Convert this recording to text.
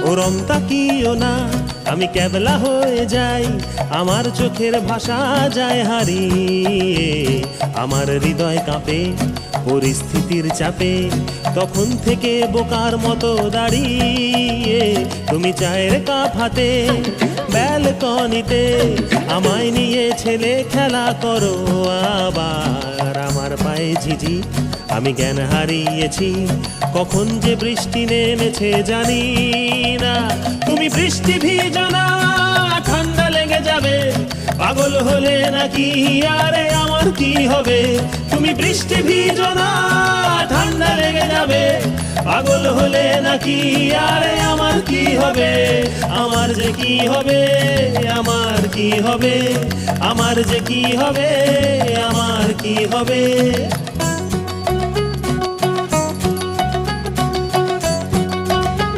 ওরম তাকিও না, আমি ক্যাবলা হয়ে যাই, আমার চোখের ভাষা যায় হারিয়ে। আমার হৃদয় কাঁপে পরিস্থিতির চাপে, তখন থেকে বোকার মতো দাঁড়িয়ে। তুমি চায়ের কাপ হাতে ব্যালকনিতে আমায় নিয়ে ছেলে খেলা করো আবার। আমার পায়ে ঝিঝি, আমি জ্ঞান হারিয়েছি, কখন যে বৃষ্টি নেমেছে জানি না। তুমি বৃষ্টি ভিজো না, ঠান্ডা লেগে যাবে, পাগল হলে নাকি আরে আমার কি হবে? তুমি বৃষ্টি ভিজো না, ঠান্ডা লেগে যাবে, পাগল হলে নাকি আরে আমার কি হবে? আমার যে কি হবে, আমার কি হবে, আমার যে কি হবে, আমার কি হবে।